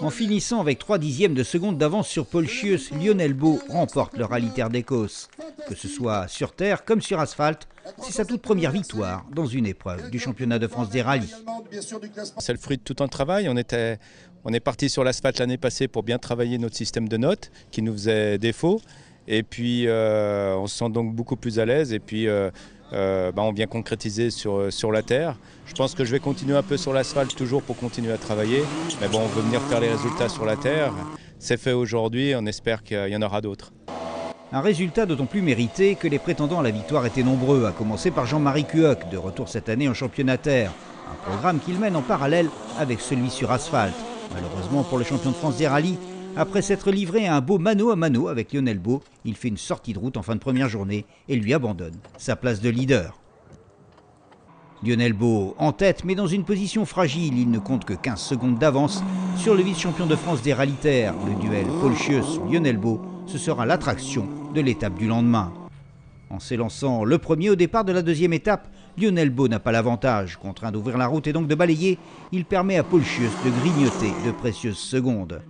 En finissant avec 3 dixièmes de seconde d'avance sur Paul Schieuss, Lionel Baux remporte le rallye Terre d'Écosse. Que ce soit sur terre comme sur asphalte, c'est sa toute première victoire dans une épreuve du championnat de France des rallyes. C'est le fruit de tout un travail. On est parti sur l'asphalte l'année passée pour bien travailler notre système de notes qui nous faisait défaut. Et puis on se sent donc beaucoup plus à l'aise et puis on vient concrétiser sur la terre. Je pense que je vais continuer un peu sur l'asphalte toujours pour continuer à travailler. Mais bon, on veut venir faire les résultats sur la terre. C'est fait aujourd'hui, on espère qu'il y en aura d'autres. Un résultat d'autant plus mérité que les prétendants à la victoire étaient nombreux, à commencer par Jean-Marie Cuoc, de retour cette année en championnat terre. Un programme qu'il mène en parallèle avec celui sur asphalte. Malheureusement pour le champion de France des rallyes, après s'être livré à un beau mano à mano avec Lionel Baux, il fait une sortie de route en fin de première journée et lui abandonne sa place de leader. Lionel Baux en tête, mais dans une position fragile, il ne compte que 15 secondes d'avance sur le vice-champion de France des rallyes terre. Le duel Paul Schieuss-Lionel Baux, ce sera l'attraction de l'étape du lendemain. En s'élançant le premier au départ de la deuxième étape, Lionel Baux n'a pas l'avantage. Contraint d'ouvrir la route et donc de balayer, il permet à Paul Schieuss de grignoter de précieuses secondes.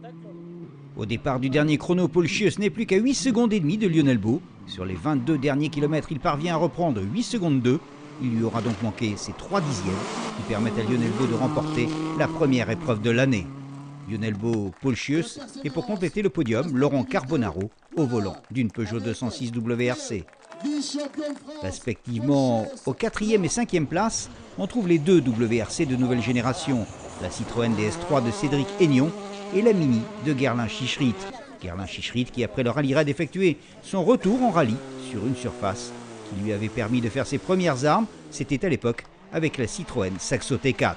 Au départ du dernier chrono, Paul Schieuss n'est plus qu'à 8 secondes et demie de Lionel Baux. Sur les 22 derniers kilomètres, il parvient à reprendre 8 secondes 2. Il lui aura donc manqué ses 3 dixièmes qui permettent à Lionel Baux de remporter la première épreuve de l'année. Lionel Baux, Paul Schieuss et pour compléter le podium, Laurent Carbonaro au volant d'une Peugeot 206 WRC. Respectivement aux 4e et 5e places, on trouve les deux WRC de nouvelle génération, la Citroën DS3 de Cédric Aignon et la Mini de Guerlain Chicherit. Guerlain Chicherit qui, après le rallye raid, effectué son retour en rallye sur une surface qui lui avait permis de faire ses premières armes, c'était à l'époque avec la Citroën Saxo T4.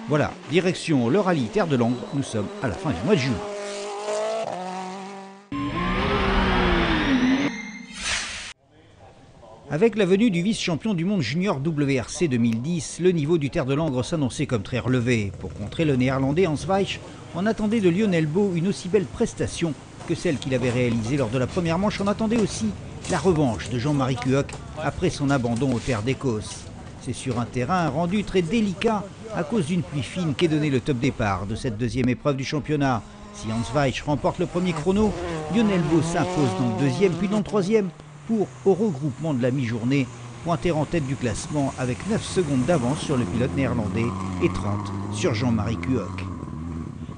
Voilà, direction le rallye Terre de Langres, nous sommes à la fin du mois de juin. Avec la venue du vice-champion du monde junior WRC 2010, le niveau du Terre de Langres s'annonçait comme très relevé. Pour contrer le néerlandais Hans Weich, on attendait de Lionel Baux une aussi belle prestation que celle qu'il avait réalisée lors de la première manche. On attendait aussi la revanche de Jean-Marie Cuoc après son abandon aux Terres d'Écosse. C'est sur un terrain rendu très délicat à cause d'une pluie fine qu'est donné le top départ de cette deuxième épreuve du championnat. Si Hans Weich remporte le premier chrono, Lionel Baux s'impose dans le deuxième puis dans le troisième pour, au regroupement de la mi-journée, pointer en tête du classement avec 9 secondes d'avance sur le pilote néerlandais et 30 sur Jean-Marie Cuoc.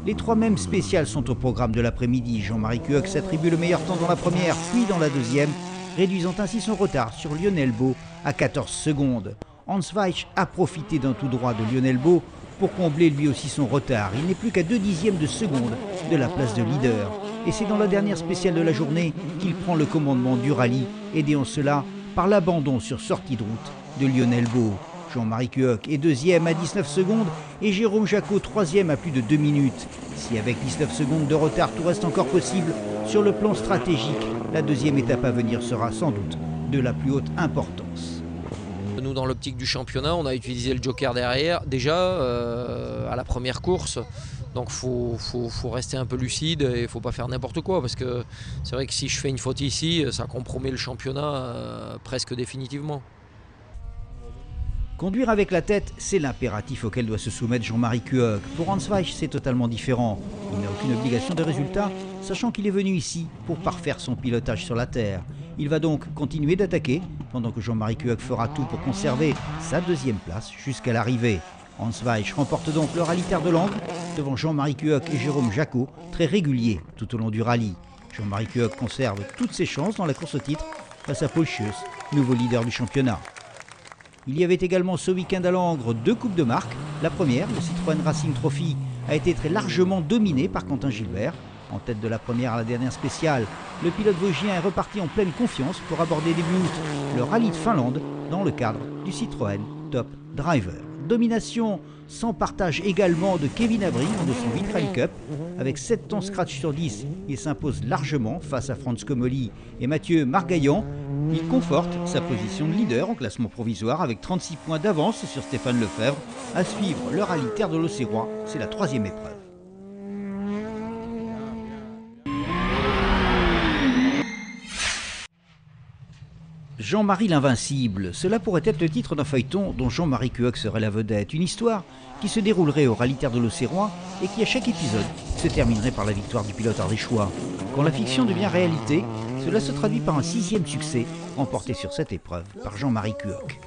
Les trois mêmes spéciales sont au programme de l'après-midi. Jean-Marie Cuoc s'attribue le meilleur temps dans la première, puis dans la deuxième, réduisant ainsi son retard sur Lionel Baux à 14 secondes. Hans Weich a profité d'un tout droit de Lionel Baux pour combler lui aussi son retard. Il n'est plus qu'à 2 dixièmes de seconde de la place de leader. Et c'est dans la dernière spéciale de la journée qu'il prend le commandement du rallye, aidé en cela par l'abandon sur sortie de route de Lionel Baux. Jean-Marie Cuoc est deuxième à 19 secondes et Jérôme Jacot troisième à plus de 2 minutes. Si avec 19 secondes de retard tout reste encore possible, sur le plan stratégique, la deuxième étape à venir sera sans doute de la plus haute importance. Nous, dans l'optique du championnat, on a utilisé le joker derrière déjà à la première course. Donc faut rester un peu lucide et il ne faut pas faire n'importe quoi parce que c'est vrai que si je fais une faute ici, ça compromet le championnat presque définitivement. Conduire avec la tête, c'est l'impératif auquel doit se soumettre Jean-Marie Cuoc. Pour Hans Weich, c'est totalement différent. Il n'a aucune obligation de résultat, sachant qu'il est venu ici pour parfaire son pilotage sur la terre. Il va donc continuer d'attaquer, pendant que Jean-Marie Cuoc fera tout pour conserver sa deuxième place jusqu'à l'arrivée. Hans Weich remporte donc le rallye Terre de Langres devant Jean-Marie Cuoc et Jérôme Jacot, très réguliers tout au long du rallye. Jean-Marie Cuoc conserve toutes ses chances dans la course au titre face à Paul Schieuss, nouveau leader du championnat. Il y avait également ce week-end à Langres 2 coupes de marque. La première, le Citroën Racing Trophy, a été très largement dominée par Quentin Gilbert. En tête de la première à la dernière spéciale, le pilote vosgien est reparti en pleine confiance pour aborder début août le rallye de Finlande dans le cadre du Citroën Top Driver. Domination sans partage également de Kevin Abring de son Vitrali Cup. Avec 7 temps scratch sur 10, il s'impose largement face à Franz Comolli et Mathieu Margaillan. Il conforte sa position de leader en classement provisoire avec 36 points d'avance sur Stéphane Lefebvre. À suivre le rallye Terre de l'Auxerrois, c'est la 3e épreuve. Jean-Marie l'Invincible, cela pourrait être le titre d'un feuilleton dont Jean-Marie Cuoc serait la vedette. Une histoire qui se déroulerait au Rallye Terre de l'Auxerrois et qui, à chaque épisode, se terminerait par la victoire du pilote ardéchois. Quand la fiction devient réalité, cela se traduit par un 6e succès remporté sur cette épreuve par Jean-Marie Cuoc.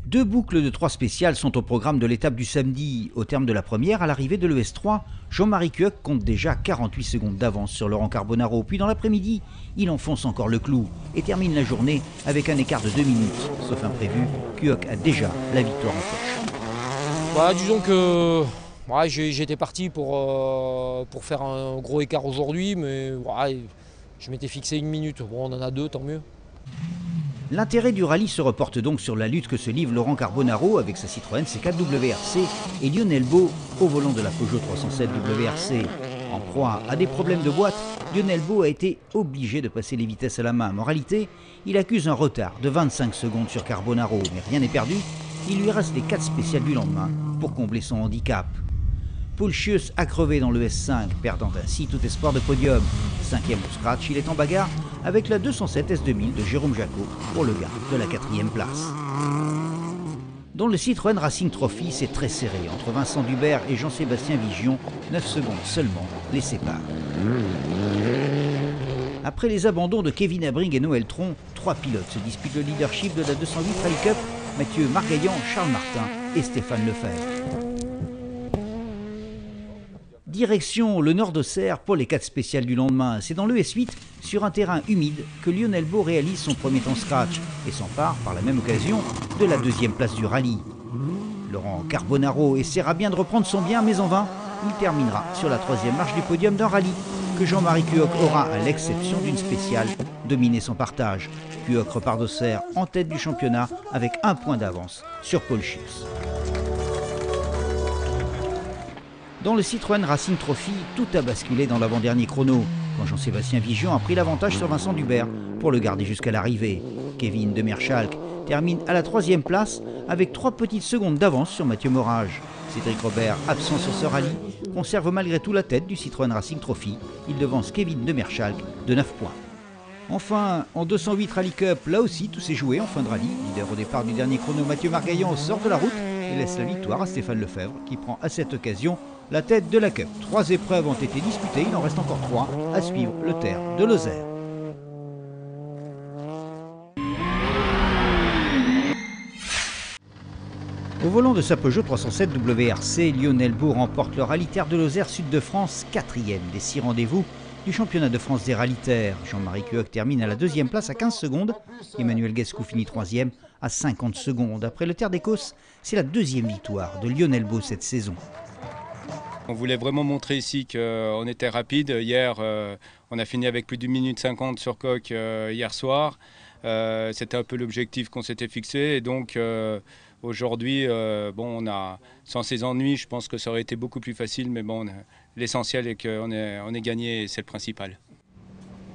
2 boucles de 3 spéciales sont au programme de l'étape du samedi. Au terme de la première, à l'arrivée de l'ES3, Jean-Marie Cuoc compte déjà 48 secondes d'avance sur Laurent Carbonaro. Puis dans l'après-midi, il enfonce encore le clou et termine la journée avec un écart de 2 minutes. Sauf imprévu, Cuoc a déjà la victoire en poche. Disons que j'étais parti pour faire un gros écart aujourd'hui, mais je m'étais fixé 1 minute. Bon, on en a 2, tant mieux. L'intérêt du rallye se reporte donc sur la lutte que se livre Laurent Carbonaro avec sa Citroën C4 WRC et Lionel Baud au volant de la Peugeot 307 WRC. En proie à des problèmes de boîte, Lionel Baud a été obligé de passer les vitesses à la main. En réalité, il accuse un retard de 25 secondes sur Carbonaro, mais rien n'est perdu. Il lui reste les 4 spéciales du lendemain pour combler son handicap. Paul Schieuss a crevé dans le S5, perdant ainsi tout espoir de podium. 5e au scratch, il est en bagarre avec la 207 S2000 de Jérôme Jacot pour le garde de la 4e place. Dans le Citroën Racing Trophy, c'est très serré. Entre Vincent Dubert et Jean-Sébastien Vigion, 9 secondes seulement les séparent. Après les abandons de Kevin Abring et Noël Tron, 3 pilotes se disputent le leadership de la 208 Rally Cup, Mathieu Margaillan, Charles Martin et Stéphane Lefebvre. Direction le nord d'Auxerre pour les 4 spéciales du lendemain. C'est dans le S8, sur un terrain humide, que Lionel Baud réalise son premier temps scratch et s'empare par la même occasion de la 2e place du rallye. Laurent Carbonaro essaiera bien de reprendre son bien, mais en vain. Il terminera sur la 3e marche du podium d'un rallye que Jean-Marie Cuoc aura, à l'exception d'une spéciale, dominé son partage. Cuoc repart d'Auxerre en tête du championnat avec 1 point d'avance sur Paul Schieuss. Dans le Citroën Racing Trophy, tout a basculé dans l'avant-dernier chrono, quand Jean-Sébastien Vigion a pris l'avantage sur Vincent Dubert pour le garder jusqu'à l'arrivée. Kevin Demerschalk termine à la 3e place avec 3 petites secondes d'avance sur Mathieu Morage. Cédric Robert, absent sur ce rallye, conserve malgré tout la tête du Citroën Racing Trophy. Il devance Kevin Demerschalk de 9 points. Enfin, en 208 Rally Cup, là aussi tout s'est joué en fin de rallye. Leader au départ du dernier chrono, Mathieu Margaillan sort de la route et laisse la victoire à Stéphane Lefebvre qui prend à cette occasion la tête de la Cup. 3 épreuves ont été disputées, il en reste encore 3 à suivre le Terre de Lozère. Au volant de sa Peugeot 307 WRC, Lionel Baud remporte le Rallye Terre de Lozère Sud de France, 4e des 6 rendez-vous du championnat de France des Rallye Terre. Jean-Marie Cuoc termine à la 2e place à 15 secondes. Emmanuel Gascou finit 3e à 50 secondes. Après le Terre d'Écosse, c'est la 2e victoire de Lionel Baud cette saison. On voulait vraiment montrer ici qu'on était rapide. Hier, on a fini avec plus d'1 minute 50 sur Cuoc hier soir. C'était un peu l'objectif qu'on s'était fixé. Et donc aujourd'hui, on a, sans ces ennuis, je pense que ça aurait été beaucoup plus facile. Mais bon, l'essentiel est qu'on ait gagné et c'est le principal.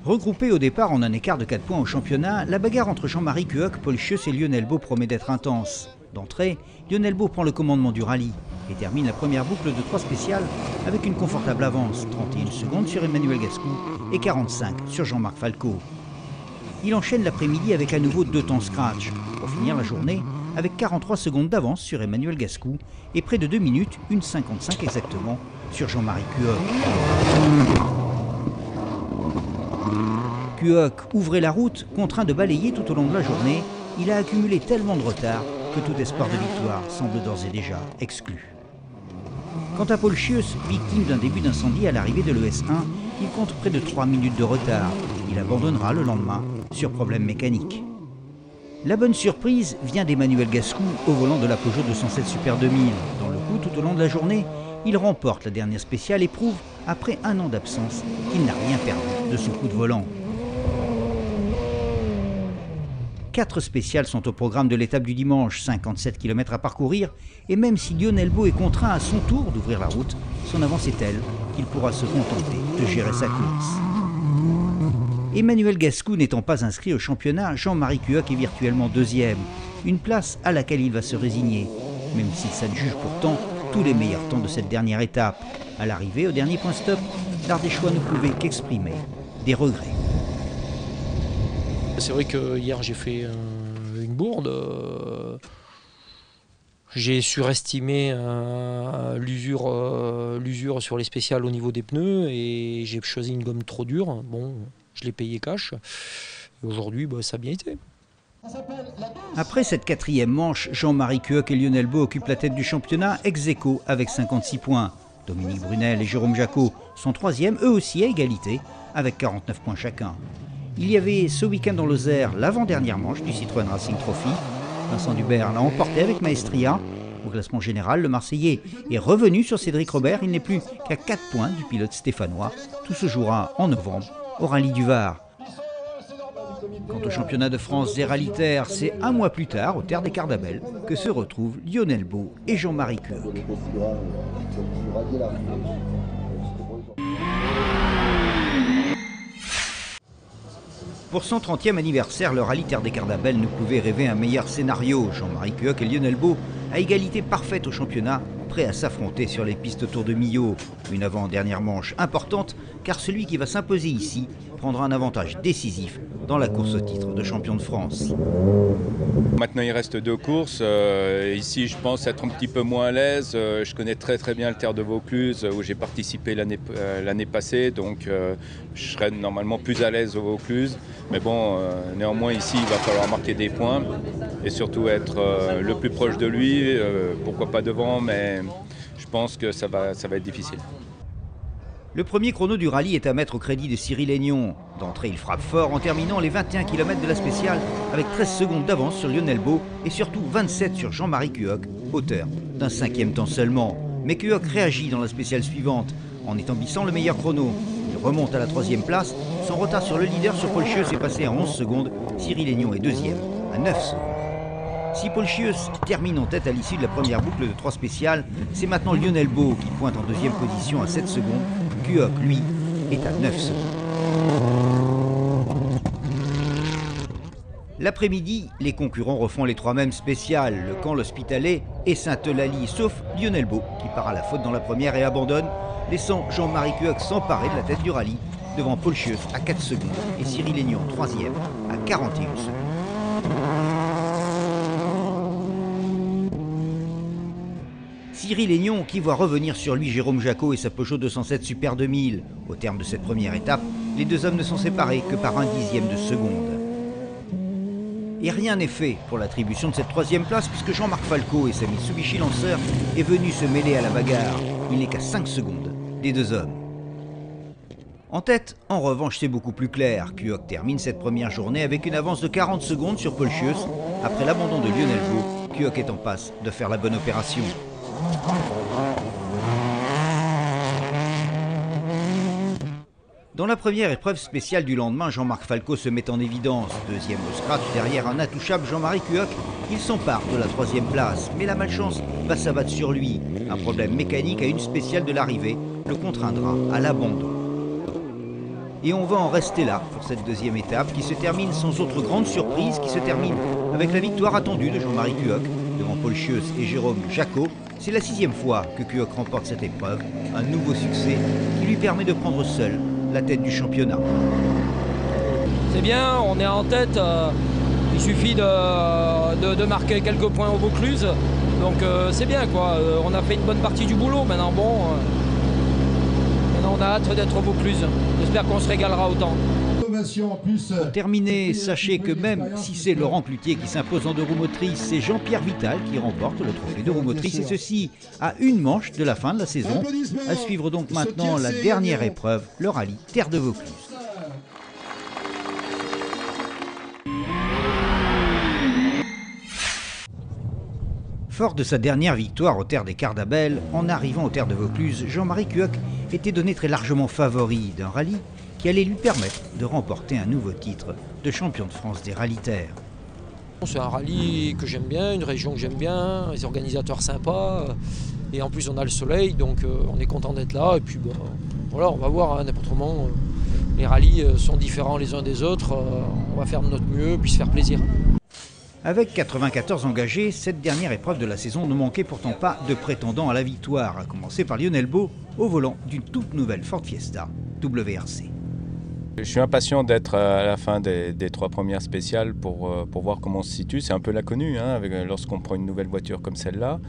Regroupés au départ en un écart de 4 points au championnat, la bagarre entre Jean-Marie Cuoc, Paul Schieuss et Lionel Baud promet d'être intense. D'entrée, Lionel Baud prend le commandement du rallye et termine la première boucle de 3 spéciales avec une confortable avance, 31 secondes sur Emmanuel Gascou et 45 sur Jean-Marc Falco. Il enchaîne l'après-midi avec à nouveau 2 temps scratch, pour finir la journée avec 43 secondes d'avance sur Emmanuel Gascou et près de 2 minutes, 1,55 exactement, sur Jean-Marie Cuoc. Cuoc ouvrait la route, contraint de balayer tout au long de la journée. Il a accumulé tellement de retard que tout espoir de victoire semble d'ores et déjà exclu. Quant à Paul Schieuss, victime d'un début d'incendie à l'arrivée de l'ES1, il compte près de 3 minutes de retard. Il abandonnera le lendemain sur problème mécanique. La bonne surprise vient d'Emmanuel Gascou au volant de la Peugeot 207 Super 2000. Dans le coup, tout au long de la journée, il remporte la dernière spéciale et prouve, après 1 an d'absence, qu'il n'a rien perdu de son coup de volant. 4 spéciales sont au programme de l'étape du dimanche, 57 km à parcourir, et même si Lionel Baud est contraint à son tour d'ouvrir la route, son avance est telle qu'il pourra se contenter de gérer sa course. Emmanuel Gascou n'étant pas inscrit au championnat, Jean-Marie Cuoc est virtuellement 2e, une place à laquelle il va se résigner, même s'il s'adjuge pourtant tous les meilleurs temps de cette dernière étape. À l'arrivée, au dernier point stop, l'Ardéchois ne pouvait qu'exprimer des regrets. C'est vrai que hier j'ai fait une bourde. J'ai surestimé l'usure sur les spéciales au niveau des pneus et j'ai choisi une gomme trop dure. Bon, je l'ai payé cash. Et aujourd'hui, ça a bien été. Après cette 4e manche, Jean-Marie Cuoc et Lionel Baux occupent la tête du championnat ex-aequo avec 56 points. Dominique Brunel et Jérôme Jacot sont 3e, eux aussi à égalité, avec 49 points chacun. Il y avait ce week-end dans Lozère l'avant-dernière manche du Citroën Racing Trophy. Vincent Dubert l'a emporté avec maestria. Au classement général, le Marseillais est revenu sur Cédric Robert. Il n'est plus qu'à 4 points du pilote stéphanois. Tout se jouera en novembre au Rallye du Var. Quant au championnat de France des rallye-terres, c'est un mois plus tard, aux Terres des Cardabelles, que se retrouvent Lionel Baux et Jean-Marie Cuoc. Pour son 30e anniversaire, le rallye Terre des Cardabelles ne pouvait rêver un meilleur scénario. Jean-Marie Cuoc et Lionel Baux, à égalité parfaite au championnat, prêts à s'affronter sur les pistes autour de Millau. Une avant-dernière manche importante, car celui qui va s'imposer ici prendra un avantage décisif dans la course au titre de champion de France. Maintenant il reste 2 courses. Ici je pense être un petit peu moins à l'aise. Je connais très bien le Terre de Vaucluse où j'ai participé l'année passée, donc je serai normalement plus à l'aise au Vaucluse. Mais bon, néanmoins ici il va falloir marquer des points et surtout être le plus proche de lui, pourquoi pas devant, mais je pense que ça va être difficile. Le premier chrono du rallye est à mettre au crédit de Cyril Aignon. D'entrée, il frappe fort en terminant les 21 km de la spéciale avec 13 secondes d'avance sur Lionel Baux et surtout 27 sur Jean-Marie Cuoc, auteur d'un 5e temps seulement. Mais Cuoc réagit dans la spéciale suivante en établissant le meilleur chrono. Il remonte à la 3e place. Son retard sur le leader sur Paul Chieux est passé à 11 secondes. Cyril Aignon est 2e à 9 secondes. Si Paul Chieux termine en tête à l'issue de la première boucle de 3 spéciales, c'est maintenant Lionel Baux qui pointe en 2e position à 7 secondes. Cuoc, lui, est à 9 secondes. L'après-midi, les concurrents refont les 3 mêmes spéciales, le Camp, l'Hospitalet et Sainte-Eulalie, sauf Lionel Baux qui part à la faute dans la première et abandonne, laissant Jean-Marie Cuoc s'emparer de la tête du rallye devant Paul Chieux à 4 secondes et Cyril Aignon 3e à 41 secondes. Cyril Aignon qui voit revenir sur lui Jérôme Jacot et sa Peugeot 207 Super 2000. Au terme de cette première étape, les 2 hommes ne sont séparés que par 1/10 de seconde. Et rien n'est fait pour l'attribution de cette 3e place puisque Jean-Marc Falco et sa Mitsubishi Lancer est venu se mêler à la bagarre. Il n'est qu'à 5 secondes des 2 hommes. En tête, en revanche, c'est beaucoup plus clair. Cuoc termine cette première journée avec une avance de 40 secondes sur Paul Chieux. Après l'abandon de Lionel Baux, Cuoc est en passe de faire la bonne opération. Dans la première épreuve spéciale du lendemain, Jean-Marc Falco se met en évidence. 2e au scratch derrière un intouchable Jean-Marie Cuoc. Il s'empare de la 3e place, mais la malchance va s'abattre sur lui. Un problème mécanique à une spéciale de l'arrivée le contraindra à l'abandon. Et on va en rester là pour cette 2e étape qui se termine sans autre grande surprise, qui se termine avec la victoire attendue de Jean-Marie Cuoc devant Paul Chieux et Jérôme Jacot. C'est la 6e fois que Cuoc remporte cette épreuve, un nouveau succès qui lui permet de prendre seul la tête du championnat. C'est bien, on est en tête, il suffit de marquer quelques points au Vaucluse, donc c'est bien quoi, on a fait une bonne partie du boulot, maintenant bon, maintenant on a hâte d'être au Vaucluse, j'espère qu'on se régalera autant. Pour terminer, sachez que même si c'est Laurent Cloutier qui s'impose en 2 roues motrices, c'est Jean-Pierre Vital qui remporte le trophée 2 roues motrices, et ceci à une manche de la fin de la saison. À suivre donc maintenant la dernière épreuve, le rallye Terre de Vaucluse. Fort de sa dernière victoire aux Terres des Cardabelles, en arrivant aux Terres de Vaucluse, Jean-Marie Cuoc était donné très largement favori d'un rallye qui allait lui permettre de remporter un nouveau titre de champion de France des rallye-terres. C'est un rallye que j'aime bien, une région que j'aime bien, les organisateurs sympas, et en plus on a le soleil, donc on est content d'être là, et puis voilà, on va voir, n'importe comment, les rallyes sont différents les uns des autres, on va faire de notre mieux, puis se faire plaisir. Avec 94 engagés, cette dernière épreuve de la saison ne manquait pourtant pas de prétendants à la victoire, à commencer par Lionel Baux au volant d'une toute nouvelle Ford Fiesta WRC. Je suis impatient d'être à la fin des 3 premières spéciales pour voir comment on se situe. C'est un peu l'inconnu lorsqu'on prend une nouvelle voiture comme celle-là.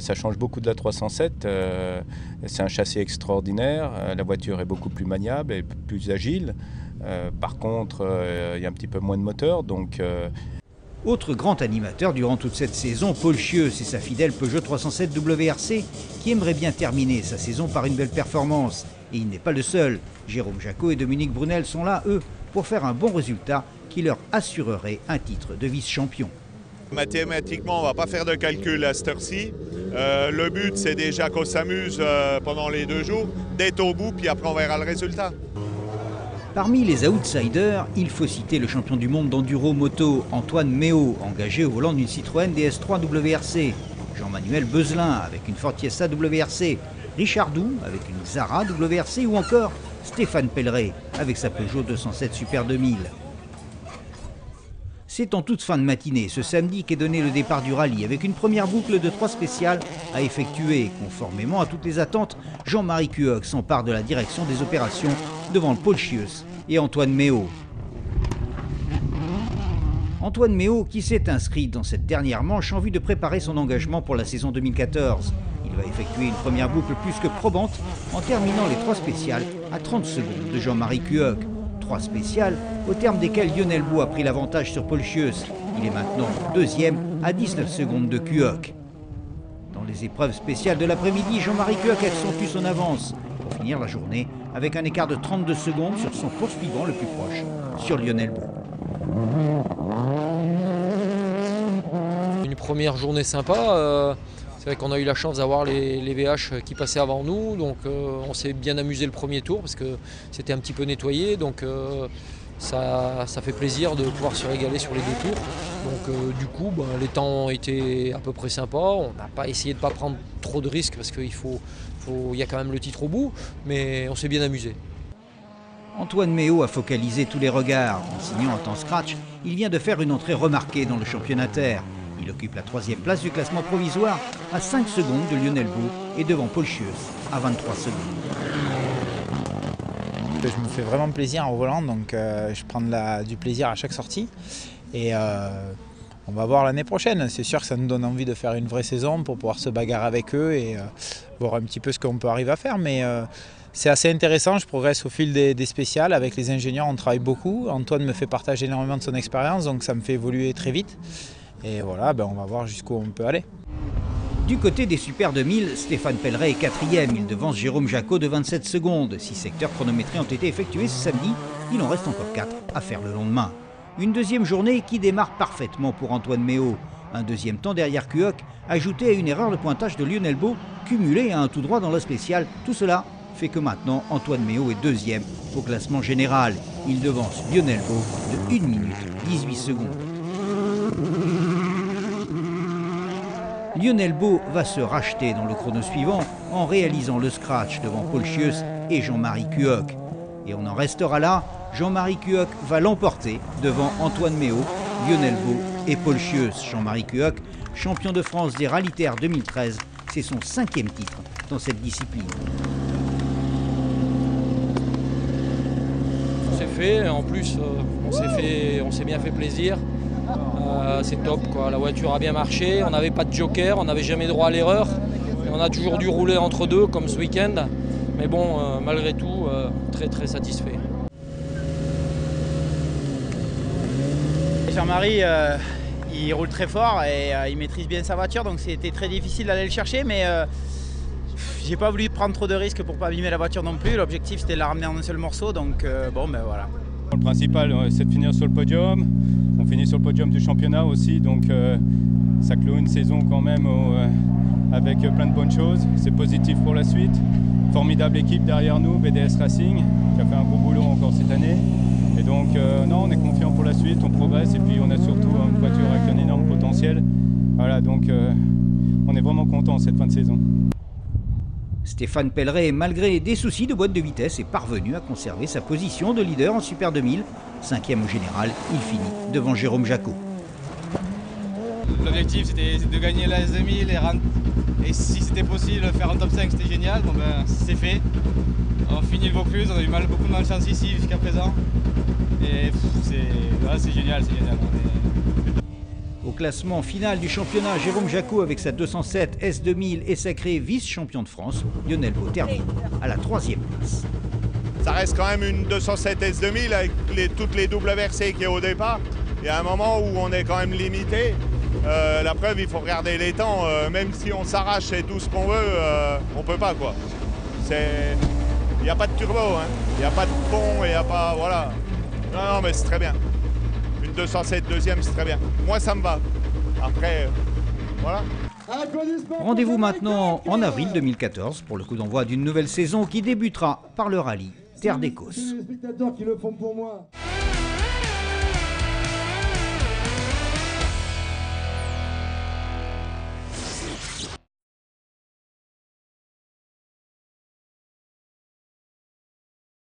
Ça change beaucoup de la 307. C'est un châssis extraordinaire. La voiture est beaucoup plus maniable et plus agile. Par contre, il y a un petit peu moins de moteur. Autre grand animateur durant toute cette saison, Paul Chieux et sa fidèle Peugeot 307 WRC qui aimerait bien terminer sa saison par une belle performance. Et il n'est pas le seul. Jérôme Jacot et Dominique Brunel sont là, eux, pour faire un bon résultat qui leur assurerait un titre de vice-champion. Mathématiquement, on ne va pas faire de calcul à cette heure-ci. Le but, c'est déjà qu'on s'amuse pendant les 2 jours, d'être au bout, puis après on verra le résultat. Parmi les outsiders, il faut citer le champion du monde d'enduro moto, Antoine Méhaut, engagé au volant d'une Citroën DS3 WRC, Jean-Manuel Beuzelin avec une Ford Fiesta WRC, Richard Doux avec une Xara WRC ou encore Stéphane Pelleret avec sa Peugeot 207 Super 2000. C'est en toute fin de matinée, ce samedi, qu'est donné le départ du rallye, avec une première boucle de 3 spéciales à effectuer. Conformément à toutes les attentes, Jean-Marie Cuoc s'empare de la direction des opérations devant Paul Chieux et Antoine Méhaut. Antoine Méhaut qui s'est inscrit dans cette dernière manche en vue de préparer son engagement pour la saison 2014. Il va effectuer une première boucle plus que probante en terminant les 3 spéciales à 30 secondes de Jean-Marie Cuoc. 3 spéciales au terme desquelles Lionel Bou a pris l'avantage sur Paul Chieux. Il est maintenant 2e à 19 secondes de Cuoc. Dans les épreuves spéciales de l'après-midi, Jean-Marie Cuoc accentue son avance pour finir la journée avec un écart de 32 secondes sur son poursuivant le plus proche, sur Lionel Bou. Une première journée sympa. C'est vrai qu'on a eu la chance d'avoir les VH qui passaient avant nous, donc on s'est bien amusé le premier tour parce que c'était un petit peu nettoyé, donc ça fait plaisir de pouvoir se régaler sur les 2 tours. Donc du coup, les temps ont été à peu près sympas, on n'a pas essayé de ne pas prendre trop de risques parce qu'il y a quand même le titre au bout, mais on s'est bien amusé. Antoine Méhaut a focalisé tous les regards. En signant un temps scratch, il vient de faire une entrée remarquée dans le championnat terre. Il occupe la 3e place du classement provisoire à 5 secondes de Lionel Bou et devant Paul Chieux à 23 secondes. Je me fais vraiment plaisir au volant, donc je prends du plaisir à chaque sortie. Et on va voir l'année prochaine. C'est sûr que ça nous donne envie de faire une vraie saison pour pouvoir se bagarrer avec eux et voir un petit peu ce qu'on peut arriver à faire. Mais c'est assez intéressant, je progresse au fil des spéciales. Avec les ingénieurs, on travaille beaucoup. Antoine me fait partager énormément de son expérience, donc ça me fait évoluer très vite. Et voilà, on va voir jusqu'où on peut aller. Du côté des Super 2000, Stéphane Pelleret est 4e. Il devance Jérôme Jacot de 27 secondes. 6 secteurs chronométrés ont été effectués ce samedi. Il en reste encore 4 à faire le lendemain. Une deuxième journée qui démarre parfaitement pour Antoine Méhaut. Un deuxième temps derrière Cuoc, ajouté à une erreur de pointage de Lionel Bou, cumulé à un tout droit dans la spéciale. Tout cela fait que maintenant, Antoine Méhaut est 2e au classement général. Il devance Lionel Bou de 1 minute 18 secondes. Lionel Bou va se racheter dans le chrono suivant en réalisant le scratch devant Paul Chieux et Jean-Marie Cuoc. Et on en restera là, Jean-Marie Cuoc va l'emporter devant Antoine Méhaut, Lionel Bou et Paul Chieux. Jean-Marie Cuoc, champion de France des Rallye Terre 2013, c'est son 5e titre dans cette discipline. C'est fait, en plus on s'est bien fait plaisir. C'est top quoi, la voiture a bien marché, on n'avait pas de joker, on n'avait jamais droit à l'erreur. On a toujours dû rouler entre deux comme ce week-end, mais bon, malgré tout, très très satisfait. Jean-Marie, il roule très fort et il maîtrise bien sa voiture, donc c'était très difficile d'aller le chercher, mais j'ai pas voulu prendre trop de risques pour pas abîmer la voiture non plus. L'objectif c'était de la ramener en un seul morceau, donc voilà. Le principal, c'est de finir sur le podium. On finit sur le podium du championnat aussi, donc ça clôt une saison quand même avec plein de bonnes choses. C'est positif pour la suite. Formidable équipe derrière nous, BDS Racing, qui a fait un beau boulot encore cette année. Et donc, non, on est confiant pour la suite, on progresse et puis on a surtout une voiture avec un énorme potentiel. Voilà, donc on est vraiment content cette fin de saison. Stéphane Pelleret, malgré des soucis de boîte de vitesse, est parvenu à conserver sa position de leader en Super 2000. 5e au général, il finit devant Jérôme Jacot. L'objectif c'était de gagner la S2000 et Et si c'était possible de faire un top 5, c'était génial. Bon ben, c'est fait. On finit le Vaucluse, on a eu beaucoup de malchance ici jusqu'à présent. Et c'est génial, c'est génial. Au classement final du championnat, Jérôme Jacot avec sa 207 S2000 est sacré vice-champion de France. Lionel Beau termine à la 3e place. Ça reste quand même une 207 S2000 avec toutes les WRC qu'il y a au départ. Il y a un moment où on est quand même limité. La preuve, il faut regarder les temps. Même si on s'arrache et tout ce qu'on veut, on peut pas quoi. Il n'y a pas de turbo, hein. Il n'y a pas de pont, il n'y a pas... Voilà. Non, mais c'est très bien. Une 207 deuxième, c'est très bien. Moi, ça me va. Après, voilà. Rendez-vous maintenant en avril 2014 pour le coup d'envoi d'une nouvelle saison qui débutera par le rallye Terre d'Écosse. Les spectateurs qui le font pour moi.